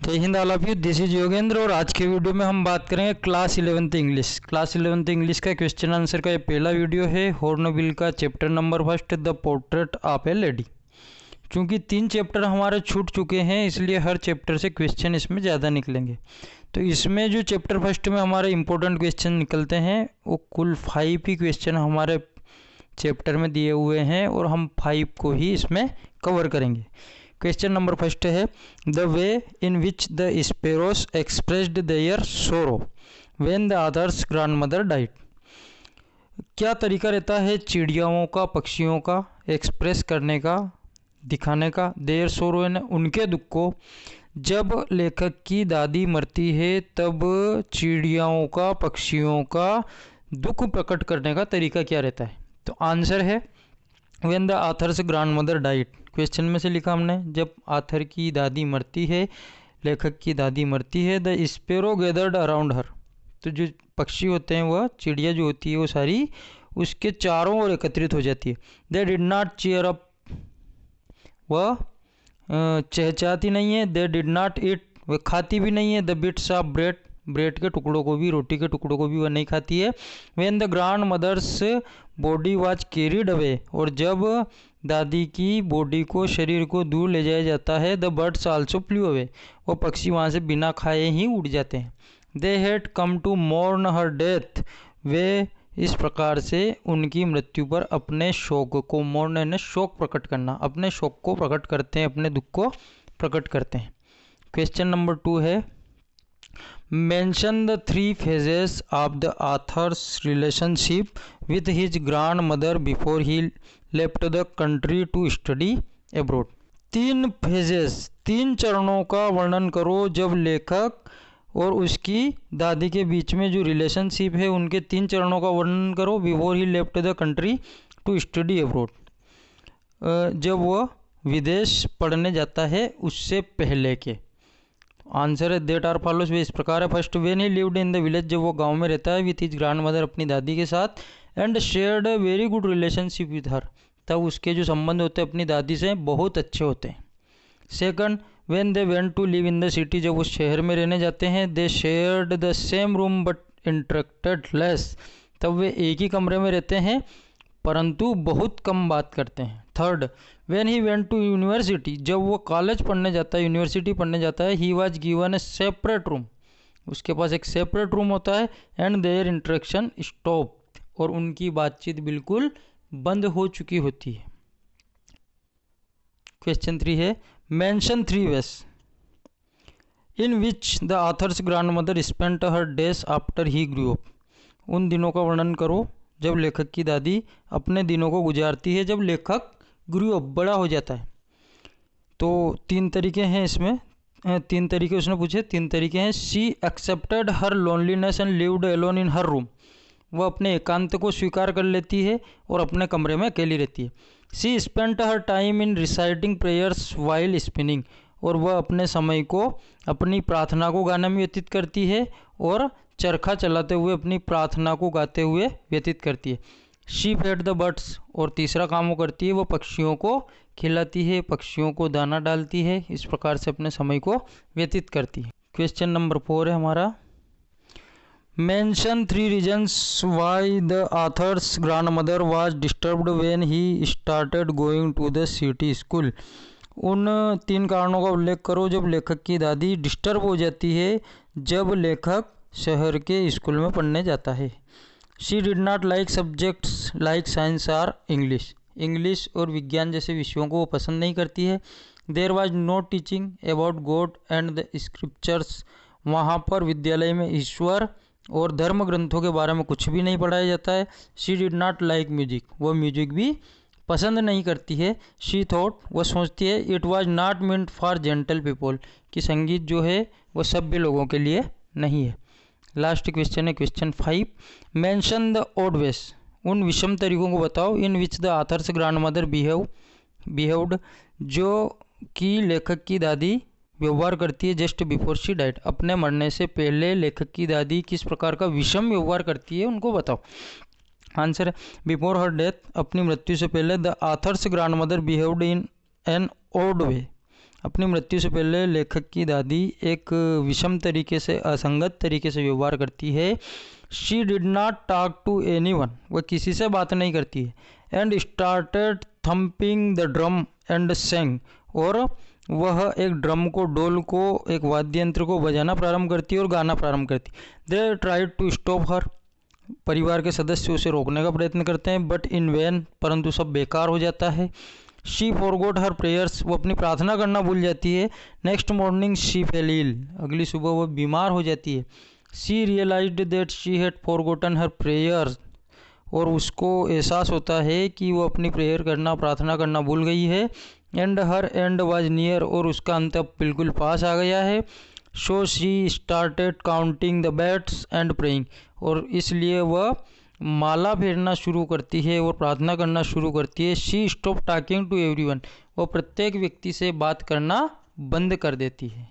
जय Hind all of you, this is Yogendra. और आज के वीडियो में हम बात करेंगे class 11th English. Class 11th English का क्वेश्चन आंसर का ये पहला वीडियो है। हॉर्नबिल का chapter number first, the portrait of A lady. चूँकि 3 चैप्टर हमारे छूट चुके हैं, इसलिए हर चैप्टर से क्वेश्चन इसमें ज़्यादा निकलेंगे। तो इसमें जो चैप्टर फर्स्ट में हमारे इंपॉर्टेंट क्वेश्चन निकलते हैं वो कुल 5 ही क्वेश्चन हमारे चैप्टर में दिए हुए हैं और हम 5 को ही इसमें कवर करेंगे। क्वेश्चन नंबर फर्स्ट है, the way in which the sparrows expressed their sorrow when the author's grandmother died. क्या तरीका रहता है चिड़ियाओं का, पक्षियों का एक्सप्रेस करने का, दिखाने का, देयर सोरो यानी उनके दुख को। जब लेखक की दादी मरती है तब चिड़ियाओं का, पक्षियों का दुख प्रकट करने का तरीका क्या रहता है। तो आंसर है when the author's grandmother died. Question में से लिखा हमने, जब ऑथर की दादी मरती है, लेखक की दादी मरती है। द स्पैरो गैदर्ड अराउंड हर। तो जो पक्षी होते हैं, वह चिड़िया जो होती है वो सारी उसके चारों ओर एकत्रित हो जाती है। They did not cheer up. वह चहचहाती नहीं है। They did not eat. वह खाती भी नहीं है। The bits of bread. Bread के टुकड़ों को भी, रोटी के टुकड़ों को भी वह नहीं खाती है। When the grandmother's body was carried away. और जब दादी की बॉडी को, शरीर को दूर ले जाया जाता है। The birds also flu away. वो पक्षी वहाँ से बिना खाए ही उड़ जाते हैं। They had come to mourn her death. वे इस प्रकार से उनकी मृत्यु पर अपने शोक को, मोर्न यानी शोक प्रकट करना, अपने शोक को प्रकट करते हैं, अपने दुख को प्रकट करते हैं। क्वेश्चन नंबर 2 है, mention the 3 phases of the author's relationship with his grandmother before he left the country to study abroad. 3 phases, 3 चरणों का वर्णन करो जब लेखक और उसकी दादी के बीच में जो रिलेशनशिप है उनके 3 चरणों का वर्णन करो। Before he left the country to study abroad, जब वह विदेश पढ़ने जाता है उससे पहले के। आंसर है देट आर फॉलोस। वे इस प्रकार है। First, when he lived in the village, जब वो गांव में रहता है, विथ हिज ग्रैंड मदर, अपनी दादी के साथ, and shared a very good relationship with her, तब उसके जो संबंध होते हैं अपनी दादी से बहुत अच्छे होते हैं। Second, when they went to live in the city, जब वो शहर में रहने जाते हैं, they shared the same room but interacted less, तब वे एक ही कमरे में रहते हैं परंतु बहुत कम बात करते हैं। Third, when he went to university, जब वो कॉलेज पढ़ने जाता है, यूनिवर्सिटी पढ़ने जाता है, he was given A separate room, उसके पास एक सेपरेट रूम होता है, एंड देयर इंटरेक्शन स्टॉप, और उनकी बातचीत बिल्कुल बंद हो चुकी होती है। क्वेश्चन 3 है, mention 3 ways in which the authors grandmother spent her days after he grew up. उन दिनों का वर्णन करो जब लेखक की दादी अपने दिनों को गुजारती है, जब लेखक ग्रू अप, बड़ा हो जाता है। तो 3 तरीके हैं इसमें, 3 तरीके उसने पूछे, 3 तरीके हैं। She accepted her loneliness and lived alone in her room, वह अपने एकांत को स्वीकार कर लेती है और अपने कमरे में अकेली रहती है। She spent her time in reciting prayers while spinning, और वह अपने समय को अपनी प्रार्थना को गाने में व्यतीत करती है और चरखा चलाते हुए अपनी प्रार्थना को गाते हुए व्यतीत करती है। शी फेड द बर्ड्स, और तीसरा काम वो करती है, वो पक्षियों को खिलाती है, पक्षियों को दाना डालती है, इस प्रकार से अपने समय को व्यतीत करती है। क्वेश्चन नंबर 4 है हमारा, mention 3 reasons why the author's grandmother was disturbed when he started going to the city school. उन 3 कारणों का उल्लेख करो जब लेखक की दादी डिस्टर्ब हो जाती है जब लेखक शहर के स्कूल में पढ़ने जाता है। She did not like subjects like science or English, English और विज्ञान जैसे विषयों को वो पसंद नहीं करती है। There was no teaching about God and the scriptures, वहाँ पर विद्यालय में ईश्वर और धर्म ग्रंथों के बारे में कुछ भी नहीं पढ़ाया जाता है। She did not like music, वो म्यूजिक भी पसंद नहीं करती है। शी थॉट, वह सोचती है, it was not meant for gentle people, कि संगीत जो है वह सभ्य लोगों के लिए नहीं है। लास्ट क्वेश्चन है question 5, mention the odd ways, उन विषम तरीकों को बताओ in which the author's grandmother behaved, जो कि लेखक की दादी व्यवहार करती है जस्ट बिफोर शी डाइड, अपने मरने से पहले लेखक की दादी किस प्रकार का विषम व्यवहार करती है उनको बताओ। आंसर है बिफोर हर डेथ, अपनी मृत्यु से पहले the author's grandmother behaved in an odd way, अपनी मृत्यु से पहले लेखक की दादी एक विषम तरीके से, असंगत तरीके से व्यवहार करती है। She did not talk to anyone, वह किसी से बात नहीं करती है। And started thumping the drum and sang, और वह एक ड्रम को, डोल को, एक वाद्य यंत्र को बजाना प्रारंभ करती है और गाना प्रारंभ करती। They tried to stop her, परिवार के सदस्य उसे रोकने का प्रयत्न करते हैं, बट इन वैन, परंतु सब बेकार हो जाता है। शी फॉरगॉट हर प्रेयर्स, वो अपनी प्रार्थना करना भूल जाती है। Next morning she fell ill, अगली सुबह वह बीमार हो जाती है। She realised that she had forgotten her prayers, और उसको एहसास होता है कि वो अपनी प्रेयर करना, प्रार्थना करना भूल गई है। And her and was near, और उसका अंत अब बिल्कुल पास आ गया है। So she started counting the bats and praying, और इसलिए वह माला फेरना शुरू करती है और प्रार्थना करना शुरू करती है। She stop talking to everyone, वह प्रत्येक व्यक्ति से बात करना बंद कर देती है।